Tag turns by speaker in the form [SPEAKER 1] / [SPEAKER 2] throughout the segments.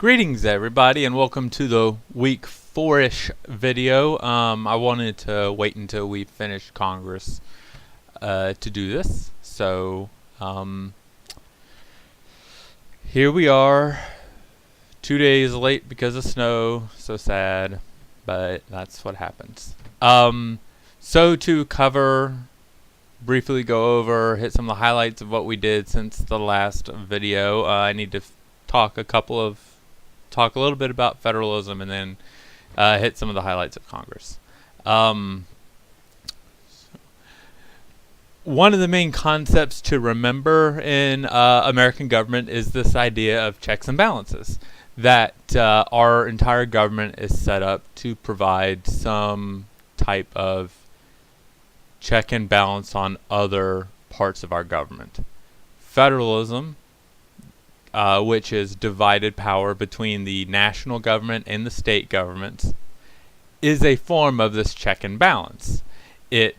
[SPEAKER 1] Greetings everybody and welcome to the week 4-ish video. I wanted to wait until we finished Congress to do this. So here we are, 2 days late because of snow. So sad, but that's what happens. So to briefly go over, hit some of the highlights of what we did since the last video. I need to talk a little bit about federalism and then hit some of the highlights of Congress. One of the main concepts to remember in American government is this idea of checks and balances, that our entire government is set up to provide some type of check and balance on other parts of our government. Federalism, which is divided power between the national government and the state governments, is a form of this check and balance. The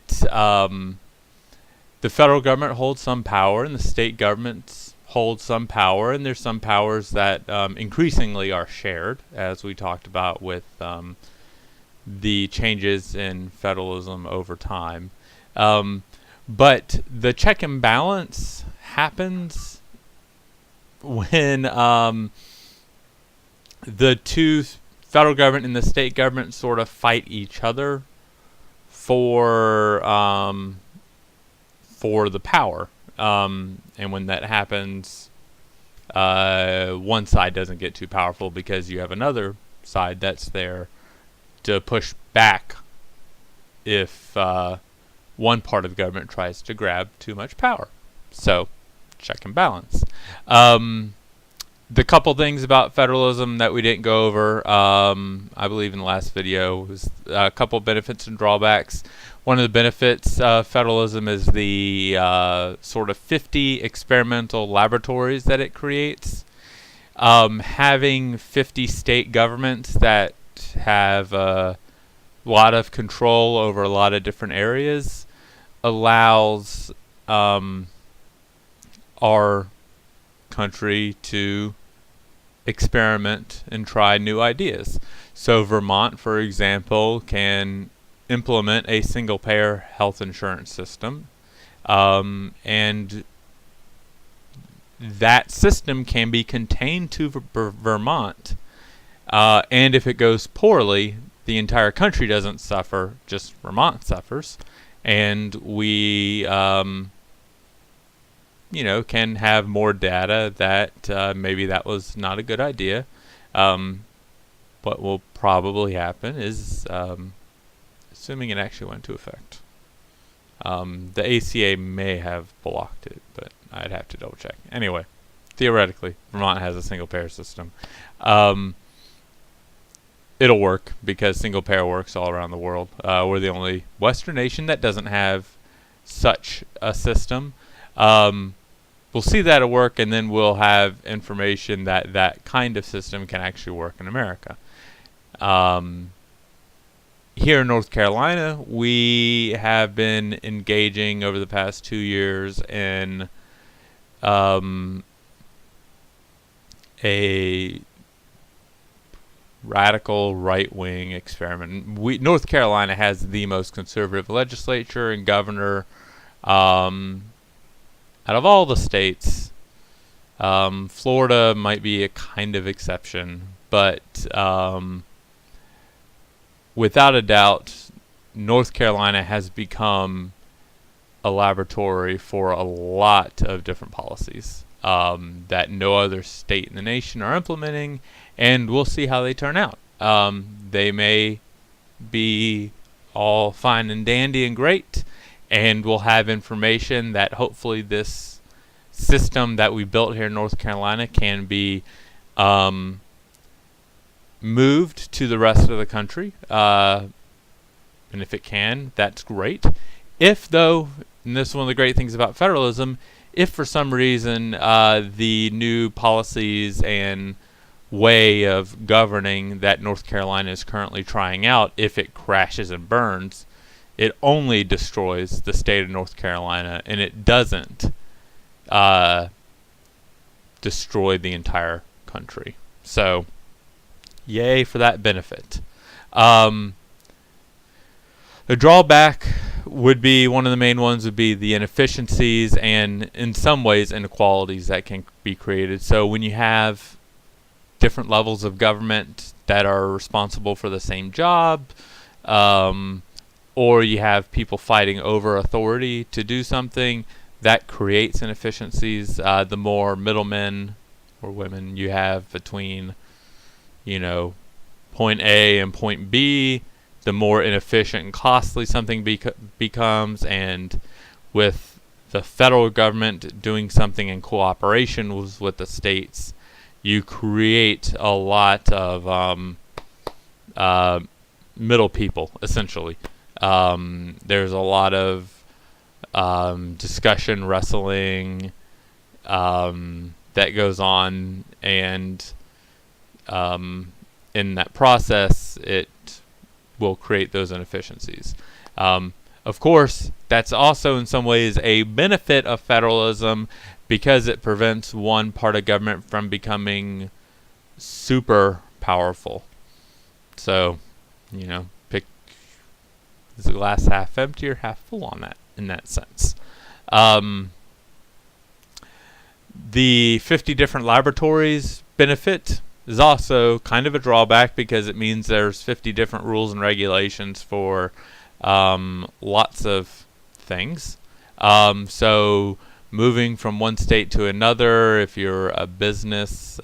[SPEAKER 1] federal government holds some power and the state governments hold some power, and there's some powers that increasingly are shared, as we talked about with the changes in federalism over time. But the check and balance happens when the two, federal government and the state government, sort of fight each other for the power, and when that happens, one side doesn't get too powerful because you have another side that's there to push back if one part of the government tries to grab too much power. So check and balance. The couple things about federalism that we didn't go over, I believe in the last video, was a couple benefits and drawbacks. One of the benefits of federalism is the sort of 50 experimental laboratories that it creates. Having 50 state governments that have a lot of control over a lot of different areas allows our country to experiment and try new ideas. So Vermont, for example, can implement a single-payer health insurance system, and that system can be contained to Vermont, and if it goes poorly, the entire country doesn't suffer, just Vermont suffers, and we can have more data that maybe that was not a good idea. What will probably happen is, assuming it actually went into effect, the ACA may have blocked it, but I'd have to double check. Anyway, theoretically, Vermont has a single payer system. It'll work because single payer works all around the world. We're the only Western nation that doesn't have such a system. We'll see that it'll work, and then we'll have information that that kind of system can actually work in America. Here in North Carolina, we have been engaging over the past 2 years in a radical right-wing experiment. North Carolina has the most conservative legislature and governor out of all the states. Florida might be a kind of exception, but without a doubt, North Carolina has become a laboratory for a lot of different policies that no other state in the nation are implementing, and we'll see how they turn out. They may be all fine and dandy and great, and we'll have information that hopefully this system that we built here in North Carolina can be moved to the rest of the country. And if it can, that's great. If, though, and this is one of the great things about federalism, if for some reason the new policies and way of governing that North Carolina is currently trying out, if it crashes and burns, it only destroys the state of North Carolina, and it doesn't destroy the entire country. So, yay for that benefit. The drawback would be, one of the main ones would be the inefficiencies and, in some ways, inequalities that can be created. So when you have different levels of government that are responsible for the same job, or you have people fighting over authority to do something, that creates inefficiencies. The more middlemen or women you have between, point A and point B, the more inefficient and costly something becomes. And with the federal government doing something in cooperation with the states, you create a lot of middle people, essentially. There's a lot of discussion, wrestling that goes on, and in that process, it will create those inefficiencies. Of course, that's also in some ways a benefit of federalism, because it prevents one part of government from becoming super powerful. So, pick, is the glass half empty or half full on that, in that sense. The 50 different laboratories benefit is also kind of a drawback, because it means there's 50 different rules and regulations for lots of things. So moving from one state to another, if you're a business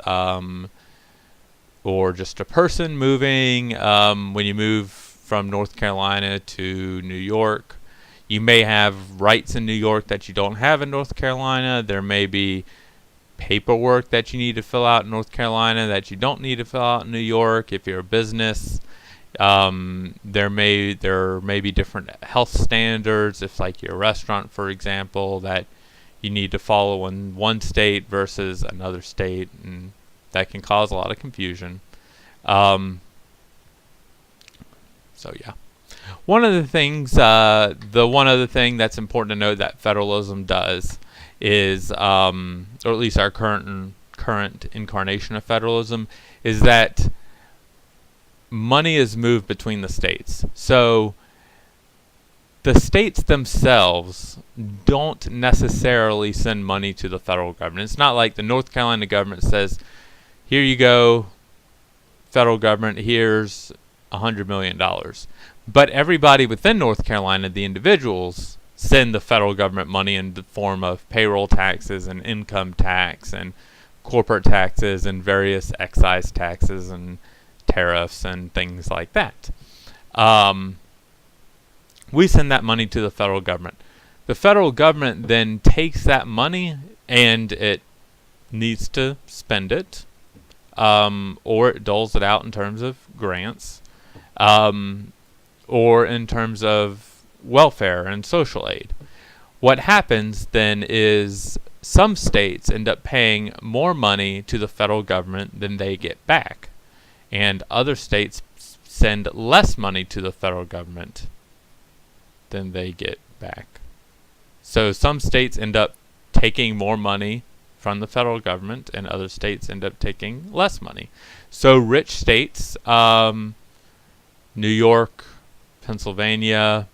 [SPEAKER 1] or just a person moving, when you move from North Carolina to New York, you may have rights in New York that you don't have in North Carolina. There may be paperwork that you need to fill out in North Carolina that you don't need to fill out in New York. If you're a business, there may be different health standards. If, like, you're a restaurant, for example, that you need to follow in one state versus another state, and that can cause a lot of confusion. So yeah. One of the things, one other thing that's important to note that federalism does is, or at least our current incarnation of federalism, is that money is moved between the states. So the states themselves don't necessarily send money to the federal government. It's not like the North Carolina government says, here you go, federal government, here's $100 million. But everybody within North Carolina, the individuals, send the federal government money in the form of payroll taxes and income tax and corporate taxes and various excise taxes and tariffs and things like that. We send that money to the federal government. The federal government then takes that money and it needs to spend it, or it doles it out in terms of grants, or in terms of welfare and social aid. What happens then is some states end up paying more money to the federal government than they get back, and other states send less money to the federal government than they get back. So some states end up taking more money from the federal government, and other states end up taking less money. So rich states, New York, Pennsylvania,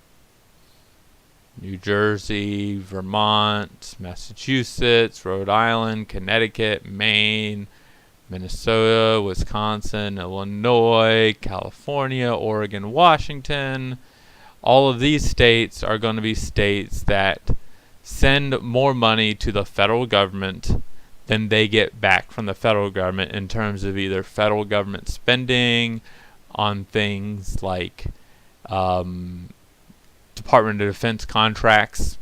[SPEAKER 1] New Jersey, Vermont, Massachusetts, Rhode Island, Connecticut, Maine, Minnesota, Wisconsin, Illinois, California, Oregon, Washington. All of these states are going to be states that send more money to the federal government than they get back from the federal government in terms of either federal government spending on things like Department of Defense contracts,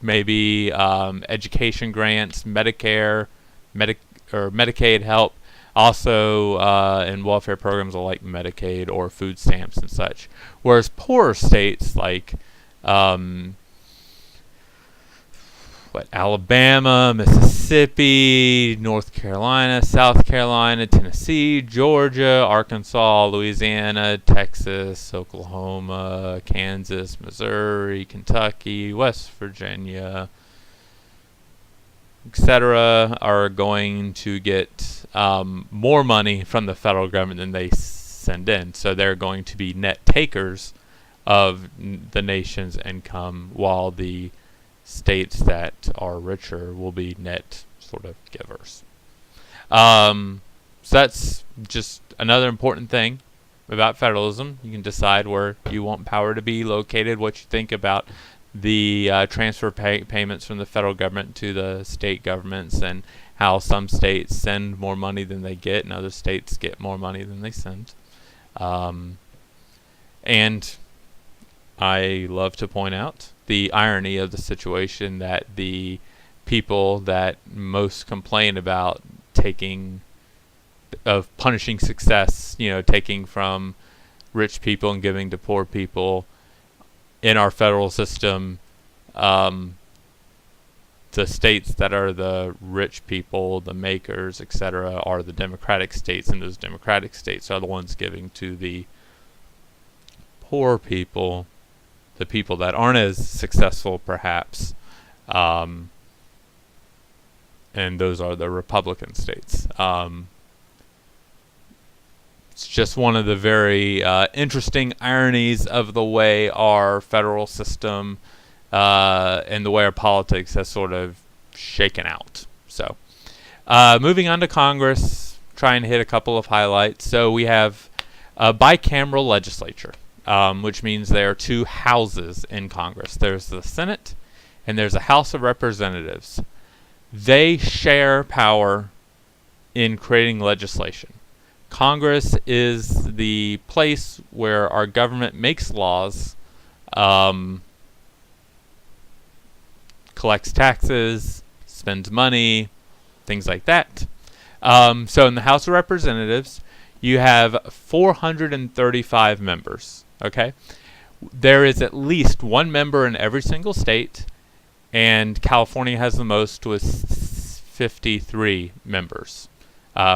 [SPEAKER 1] maybe education grants, Medicare, or Medicaid help, also in welfare programs like Medicaid or food stamps and such. Whereas poorer states like Alabama, Mississippi, North Carolina, South Carolina, Tennessee, Georgia, Arkansas, Louisiana, Texas, Oklahoma, Kansas, Missouri, Kentucky, West Virginia, etc., are going to get more money from the federal government than they send in. So they're going to be net takers of the nation's income, while the states that are richer will be net sort of givers. So that's just another important thing about federalism. You can decide where you want power to be located, what you think about the transfer payments from the federal government to the state governments, and how some states send more money than they get and other states get more money than they send. And I love to point out the irony of the situation, that the people that most complain about punishing success, taking from rich people and giving to poor people in our federal system, the states that are the rich people, the makers, etc., are the democratic states, and those democratic states are the ones giving to the poor people, the people that aren't as successful, perhaps, and those are the Republican states. It's just one of the very interesting ironies of the way our federal system and the way our politics has sort of shaken out. So, moving on to Congress, trying to hit a couple of highlights. So we have a bicameral legislature, which means there are two houses in Congress. There's the Senate and there's a House of Representatives. They share power in creating legislation. Congress is the place where our government makes laws, collects taxes, spends money, things like that. So in the House of Representatives, you have 435 members. Okay, there is at least one member in every single state, and California has the most with 53 members.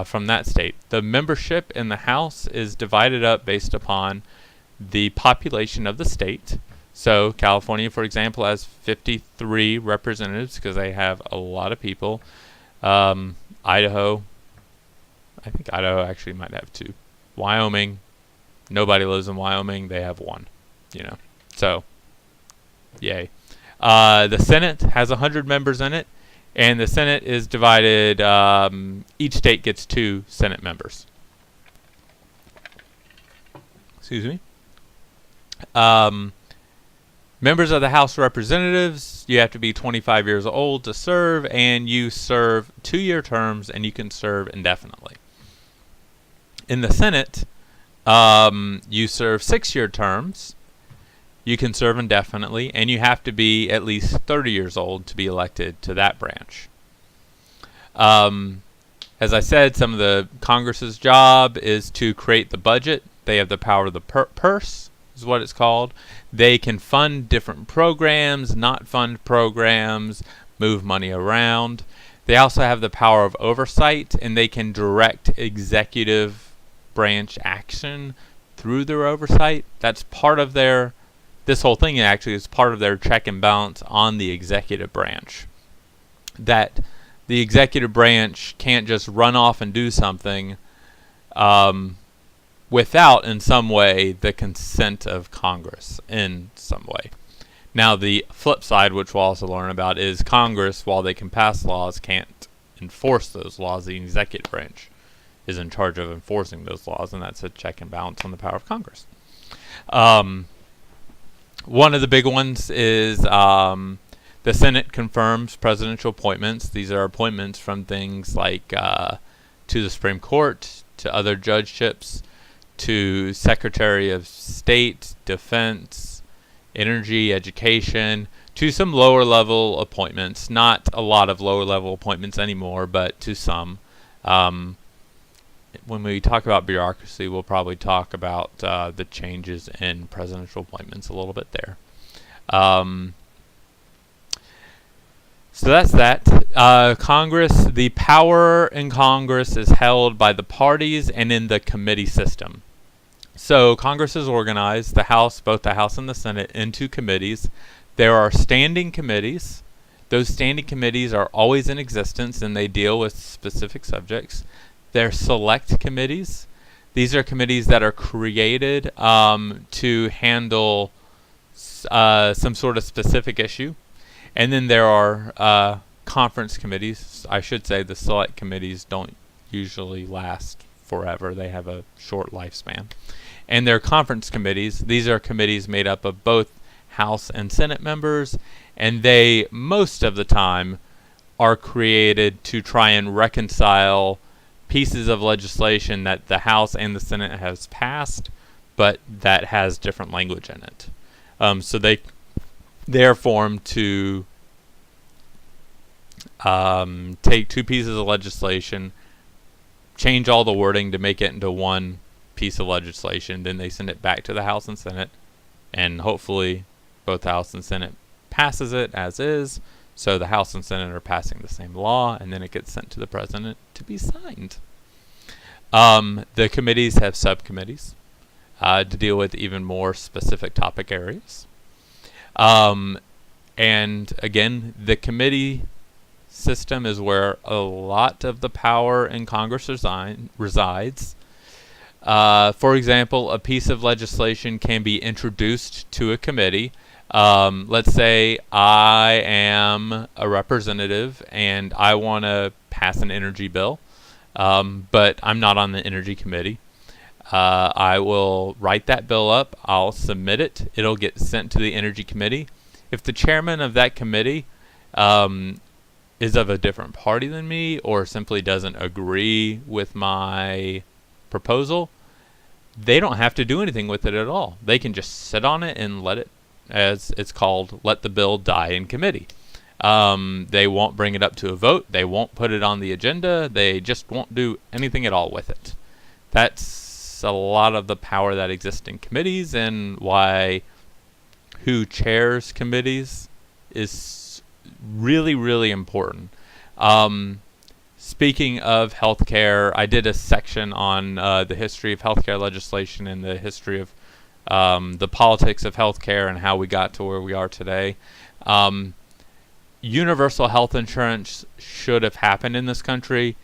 [SPEAKER 1] From that state. The membership in the House is divided up based upon the population of the state. So California, for example, has 53 representatives because they have a lot of people. Idaho, I think Idaho actually might have 2. Wyoming, nobody lives in Wyoming. They have 1. So yay. The Senate has 100 members in it. And the Senate is divided, each state gets 2 Senate members. Excuse me. Members of the House of Representatives, you have to be 25 years old to serve, and you serve 2-year terms, and you can serve indefinitely. In the Senate, you serve 6-year terms. You can serve indefinitely, and you have to be at least 30 years old to be elected to that branch. As I said, some of the Congress's job is to create the budget. They have the power of the purse, is what it's called. They can fund different programs, not fund programs, move money around. They also have the power of oversight, and they can direct executive branch action through their oversight. That's part of their... This whole thing actually is part of their check and balance on the executive branch. That the executive branch can't just run off and do something without, in some way, the consent of Congress in some way. Now, the flip side, which we'll also learn about, is Congress, while they can pass laws, can't enforce those laws. The executive branch is in charge of enforcing those laws, and that's a check and balance on the power of Congress. One of the big ones is the Senate confirms presidential appointments. These are appointments from things like to the Supreme Court, to other judgeships, to Secretary of State, Defense, Energy, Education, to some lower level appointments. Not a lot of lower level appointments anymore, but to some. When we talk about bureaucracy, we'll probably talk about the changes in presidential appointments a little bit there. So that's that. Congress, the power in Congress is held by the parties and in the committee system. So Congress is organized, the House, both the House and the Senate, into committees. There are standing committees Those standing committees are always in existence and they deal with specific subjects. They're select committees. These are committees that are created to handle some sort of specific issue. And then there are conference committees. I should say the select committees don't usually last forever. They have a short lifespan. And there are conference committees. These are committees made up of both House and Senate members, and they, most of the time, are created to try and reconcile pieces of legislation that the House and the Senate has passed, but that has different language in it. So they're formed to take two pieces of legislation, change all the wording to make it into one piece of legislation, then they send it back to the House and Senate, and hopefully both the House and Senate passes it as is, so the House and Senate are passing the same law, and then it gets sent to the President to be signed. The committees have subcommittees to deal with even more specific topic areas. And again, the committee system is where a lot of the power in Congress resides. For example, a piece of legislation can be introduced to a committee. Let's say I am a representative and I want to pass an energy bill, but I'm not on the energy committee. I will write that bill up, I'll submit it, it'll get sent to the energy committee. If the chairman of that committee is of a different party than me or simply doesn't agree with my proposal, they don't have to do anything with it at all. They can just sit on it and let it, as it's called, let the bill die in committee. They won't bring it up to a vote. They won't put it on the agenda. They just won't do anything at all with it. That's a lot of the power that exists in committees, and why who chairs committees is really, really important. Speaking of healthcare, I did a section on the history of healthcare legislation and the history of the politics of healthcare and how we got to where we are today. Universal health insurance should have happened in this country,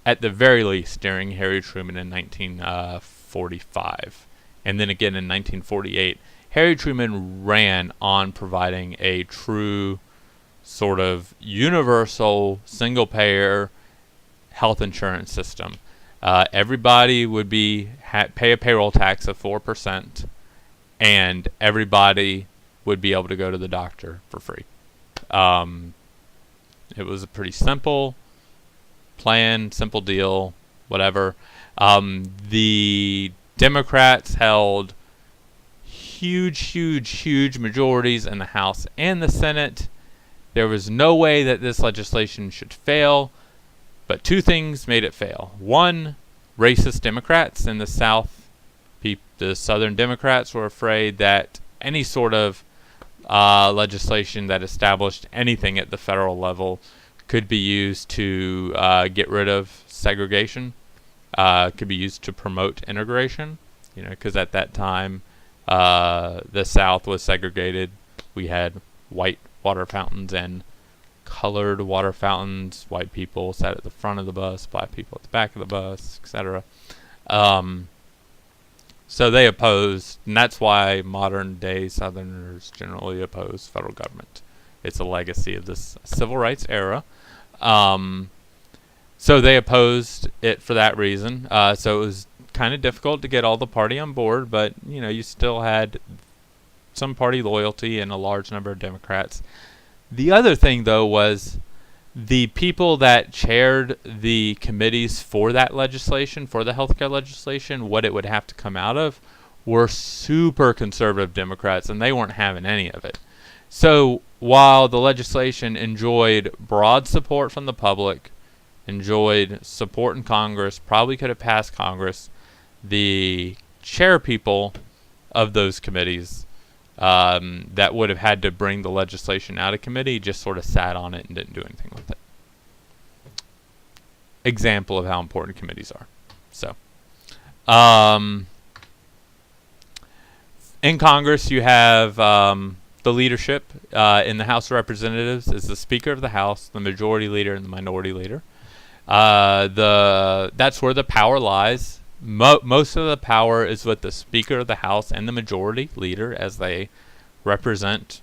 [SPEAKER 1] at the very least, during Harry Truman in 1945. And then again in 1948. Harry Truman ran on providing a true sort of universal single-payer health insurance system. Everybody would be pay a payroll tax of 4%, and everybody would be able to go to the doctor for free. It was a pretty simple plan, simple deal, whatever. The Democrats held huge majorities in the House and the Senate. There was no way that this legislation should fail, but two things made it fail. One, racist Democrats in the South, the Southern Democrats were afraid that any sort of legislation that established anything at the federal level could be used to get rid of segregation, could be used to promote integration, because at that time the South was segregated. We had white water fountains and colored water fountains. White people sat at the front of the bus, black people at the back of the bus, etc. So they opposed, and that's why modern day Southerners generally oppose federal government. It's a legacy of this civil rights era. So they opposed it for that reason. So it was kind of difficult to get all the party on board, but you still had some party loyalty and a large number of Democrats. The other thing, though, was the people that chaired the committees for that legislation, for the healthcare legislation, what it would have to come out of, were super conservative Democrats, and they weren't having any of it. So while the legislation enjoyed broad support from the public, enjoyed support in Congress, probably could have passed Congress, the chair people of those committees that would have had to bring the legislation out of committee just sort of sat on it and didn't do anything with it. Example of how important committees are. So, in Congress you have the leadership in the House of Representatives is the Speaker of the House, the Majority Leader, and the Minority Leader. That's where the power lies. Most of the power is with the Speaker of the House and the Majority Leader, as they represent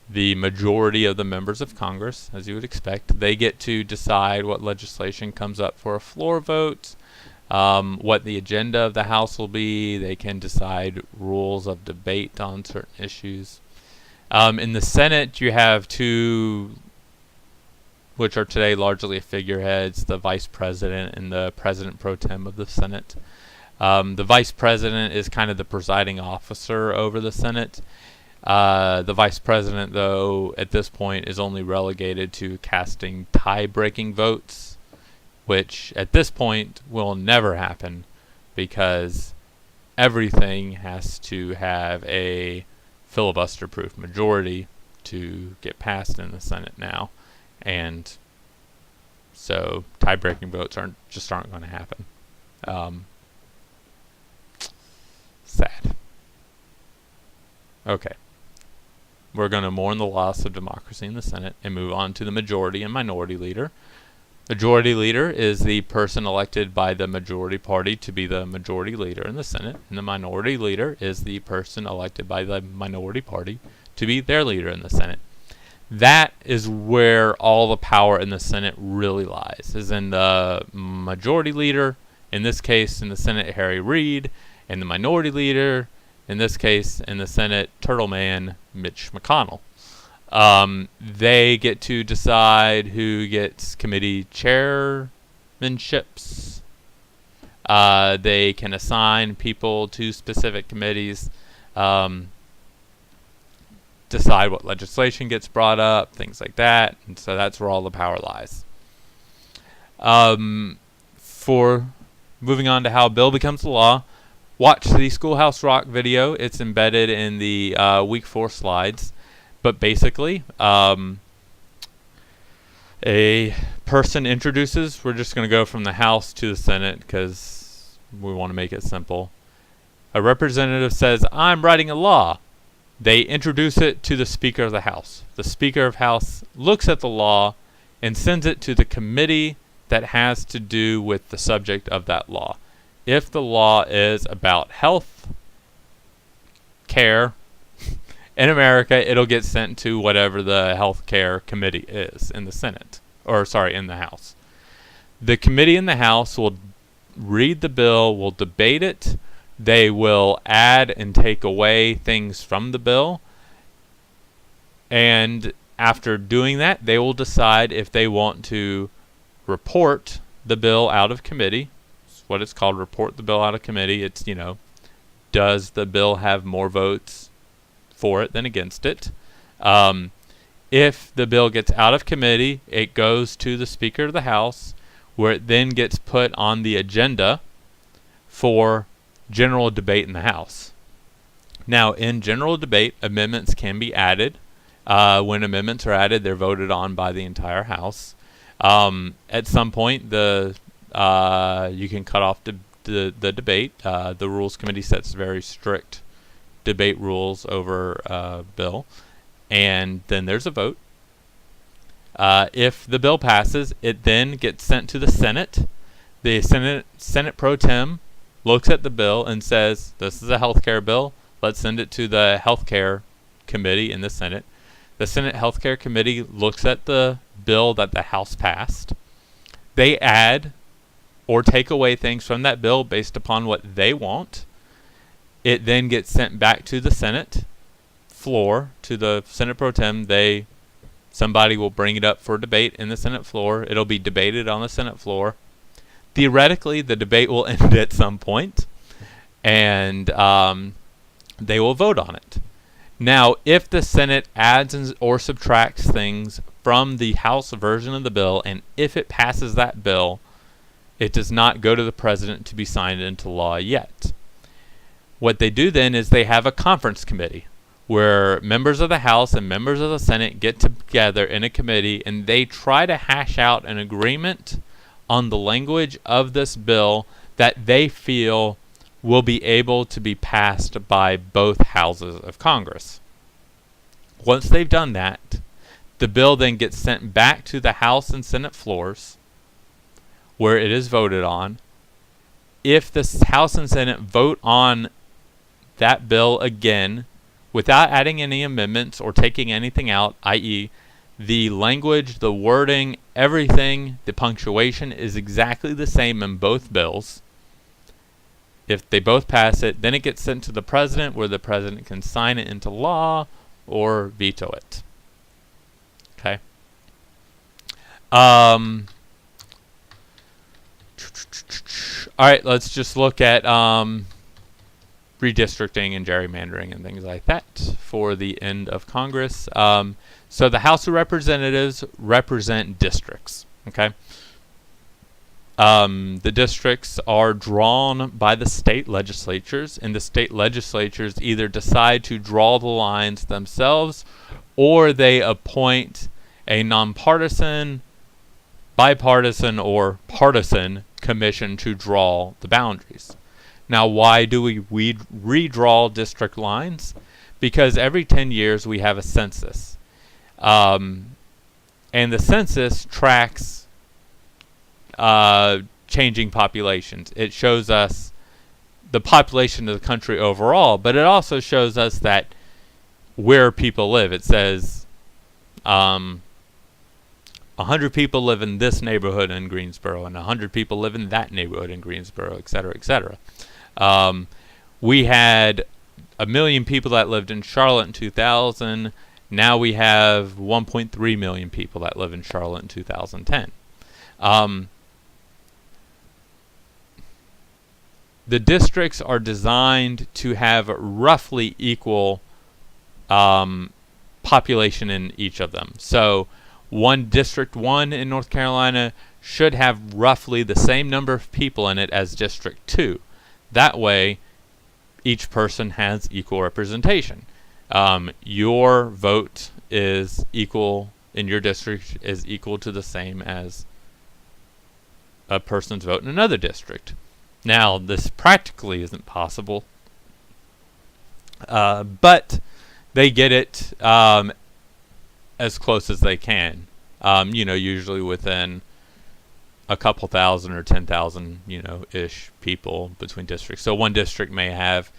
[SPEAKER 1] the majority of the members of Congress, as you would expect. They get to decide what legislation comes up for a floor vote, what the agenda of the House will be. They can decide rules of debate on certain issues. In the Senate, you have two, which are today largely figureheads, the Vice President and the President Pro Tem of the Senate. The Vice President is kind of the presiding officer over the Senate. The Vice President, though, at this point is only relegated to casting tie-breaking votes, which at this point will never happen because everything has to have a filibuster-proof majority to get passed in the Senate now. And so tie-breaking votes aren't going to happen. Sad. Okay. We're going to mourn the loss of democracy in the Senate and move on to the Majority and Minority Leader. Majority Leader is the person elected by the majority party to be the Majority Leader in the Senate, and the Minority Leader is the person elected by the minority party to be their leader in the Senate. That is where all the power in the Senate really lies, is in the Majority Leader, in this case in the Senate Harry Reid, and the Minority Leader, in this case in the Senate Turtle Man Mitch McConnell. They get to decide who gets committee chairmanships. They can assign people to specific committees, decide what legislation gets brought up, things like that. And so that's where all the power lies. For moving on to how a bill becomes law, watch the Schoolhouse Rock video. It's embedded in the week 4 slides. But basically, a person introduces, we're just going to go from the House to the Senate because we want to make it simple. A representative says, I'm writing a law. They introduce it to the Speaker of the House. The Speaker of the House looks at the law and sends it to the committee that has to do with the subject of that law. If the law is about health care in America, it'll get sent to whatever the health care committee is in the Senate, in the House. The committee in the House will read the bill, will debate it. They will add and take away things from the bill. And after doing that, they will decide if they want to report the bill out of committee. It's what it's called, report the bill out of committee. It's, does the bill have more votes for it than against it? If the bill gets out of committee, it goes to the Speaker of the House, where it then gets put on the agenda for general debate in the House. Now, in general debate, amendments can be added. When amendments are added, they're voted on by the entire House. At some point, you can cut off the debate. The Rules Committee sets very strict debate rules over a bill, and then there's a vote. If the bill passes, it then gets sent to the Senate. The Senate Pro Tem looks at the bill and says, this is a healthcare bill. Let's send it to the Healthcare Committee in the Senate. The Senate Healthcare Committee looks at the bill that the House passed. They add or take away things from that bill based upon what they want. It then gets sent back to the Senate floor, to the Senate Pro Tem. Somebody will bring it up for debate in the Senate floor. It'll be debated on the Senate floor. Theoretically, the debate will end at some point, and they will vote on it. Now, if the Senate adds or subtracts things from the House version of the bill, and if it passes that bill, it does not go to the President to be signed into law yet. What they do then is they have a conference committee where members of the House and members of the Senate get together in a committee, and they try to hash out an agreement on the language of this bill that they feel will be able to be passed by both houses of Congress. Once they've done that, the bill then gets sent back to the House and Senate floors where it is voted on. If the House and Senate vote on that bill again without adding any amendments or taking anything out, i.e., the language, the wording, everything, the punctuation is exactly the same in both bills. If they both pass it, then it gets sent to the president, where the president can sign it into law or veto it. Okay. All right, let's just look at redistricting and gerrymandering and things like that for the end of Congress. So the House of Representatives represent districts. Okay. The districts are drawn by the state legislatures, and the state legislatures either decide to draw the lines themselves, or they appoint a nonpartisan, bipartisan, or partisan commission to draw the boundaries. Now, why do we redraw district lines? Because every 10 years we have a census. And the census tracks changing populations. It shows us the population of the country overall, but it also shows us that where people live. It says 100 people live in this neighborhood in Greensboro, and 100 people live in that neighborhood in Greensboro, et cetera, et cetera. We had 1 million people that lived in Charlotte in 2000. Now we have 1.3 million people that live in Charlotte in 2010. The districts are designed to have roughly equal population in each of them. So District 1 in North Carolina should have roughly the same number of people in it as District 2. That way, each person has equal representation. Your vote is equal in your district is equal to the same as a person's vote in another district. Now, this practically isn't possible, but they get it as close as they can. Usually within a couple thousand or 10,000, ish people between districts. So one district may have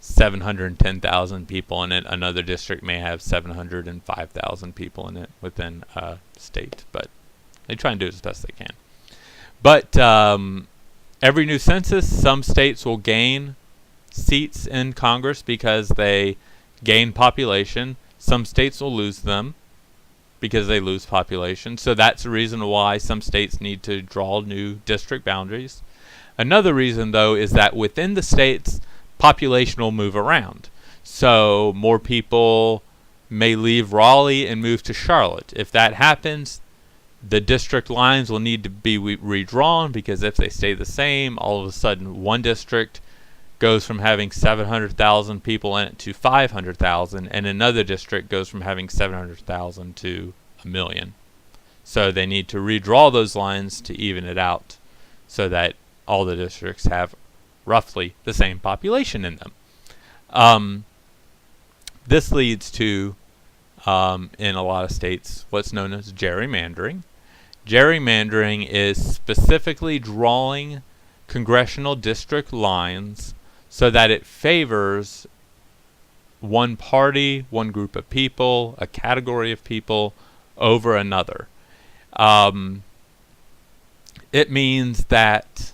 [SPEAKER 1] 710,000 people in it. Another district may have 705,000 people in it within a state. But they try and do it as best they can. But every new census, some states will gain seats in Congress because they gain population. Some states will lose them because they lose population. So that's the reason why some states need to draw new district boundaries. Another reason, though, is that within the states, population will move around. So more people may leave Raleigh and move to Charlotte. If that happens, the district lines will need to be redrawn, because if they stay the same, all of a sudden one district goes from having 700,000 people in it to 500,000, and another district goes from having 700,000 to 1 million. So they need to redraw those lines to even it out so that all the districts have roughly the same population in them. This leads to, in a lot of states, what's known as gerrymandering. Gerrymandering is specifically drawing congressional district lines so that it favors one party, one group of people, a category of people over another. It means that,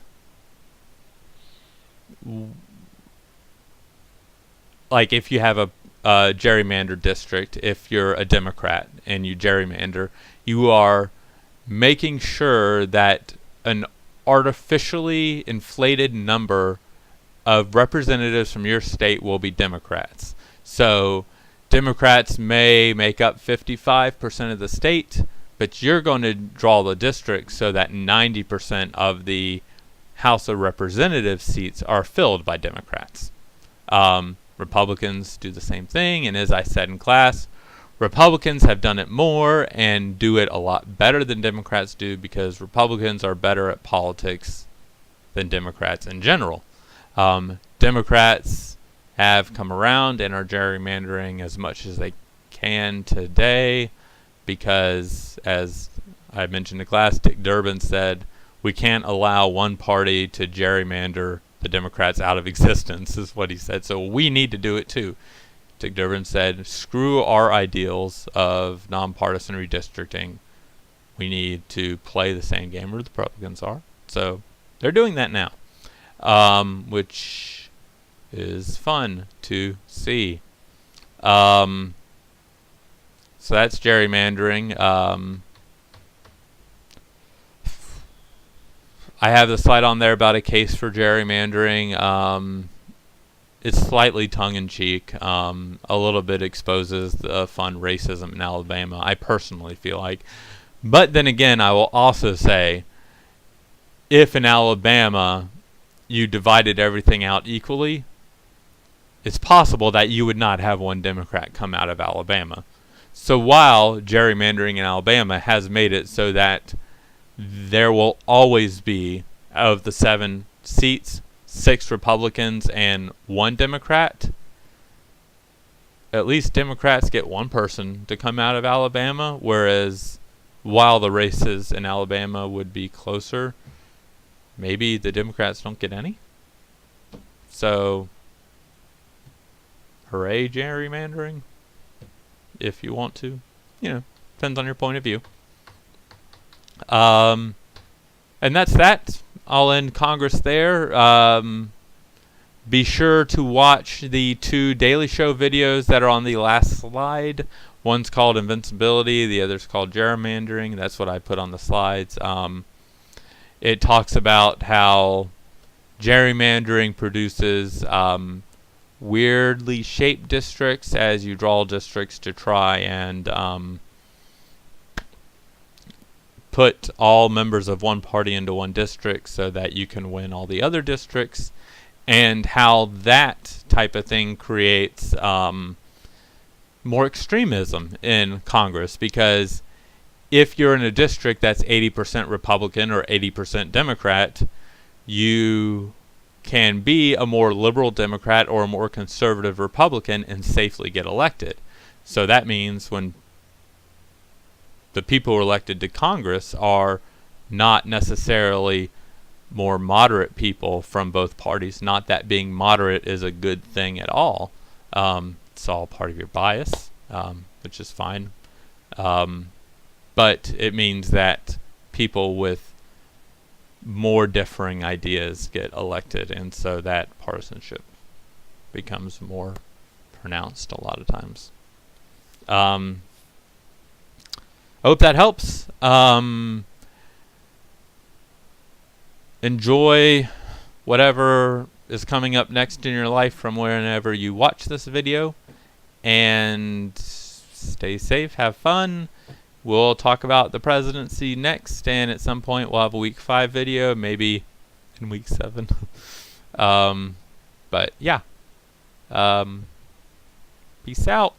[SPEAKER 1] like, if you have a gerrymandered district, if you're a Democrat and you gerrymander, you are making sure that an artificially inflated number of representatives from your state will be Democrats. So Democrats may make up 55% of the state, but you're going to draw the district so that 90% of the House of Representatives seats are filled by Democrats. Republicans do the same thing, and as I said in class, Republicans have done it more and do it a lot better than Democrats do, because Republicans are better at politics than Democrats in general. Democrats have come around and are gerrymandering as much as they can today, because, as I mentioned in class, Dick Durbin said, we can't allow one party to gerrymander the Democrats out of existence, is what he said. So we need to do it too. Dick Durbin said, screw our ideals of nonpartisan redistricting. We need to play the same game where the Republicans are. So they're doing that now, which is fun to see. So that's gerrymandering. I have the slide on there about a case for gerrymandering. It's slightly tongue-in-cheek. A little bit exposes the fun racism in Alabama, I personally feel like. But then again, I will also say, if in Alabama you divided everything out equally, it's possible that you would not have one Democrat come out of Alabama. So while gerrymandering in Alabama has made it so that there will always be, of the 7 seats, 6 Republicans and 1 Democrat, at least Democrats get 1 person to come out of Alabama, whereas while the races in Alabama would be closer, maybe the Democrats don't get any. So, hooray gerrymandering, if you want to. Depends on your point of view. And that's that. I'll end Congress there. Be sure to watch the 2 Daily Show videos that are on the last slide. One's called Invincibility, the other's called Gerrymandering. That's what I put on the slides. It talks about how gerrymandering produces weirdly shaped districts as you draw districts to try and put all members of one party into one district so that you can win all the other districts, and how that type of thing creates more extremism in Congress, because if you're in a district that's 80% Republican or 80% Democrat, you can be a more liberal Democrat or a more conservative Republican and safely get elected. So that means when the people who are elected to Congress are not necessarily more moderate people from both parties. Not that being moderate is a good thing at all. It's all part of your bias, which is fine. But it means that people with more differing ideas get elected, and so that partisanship becomes more pronounced a lot of times. I hope that helps. Enjoy whatever is coming up next in your life from whenever you watch this video, and stay safe, have fun. We'll talk about the presidency next, and at some point we'll have a week 5 video, maybe in week 7. But yeah, peace out.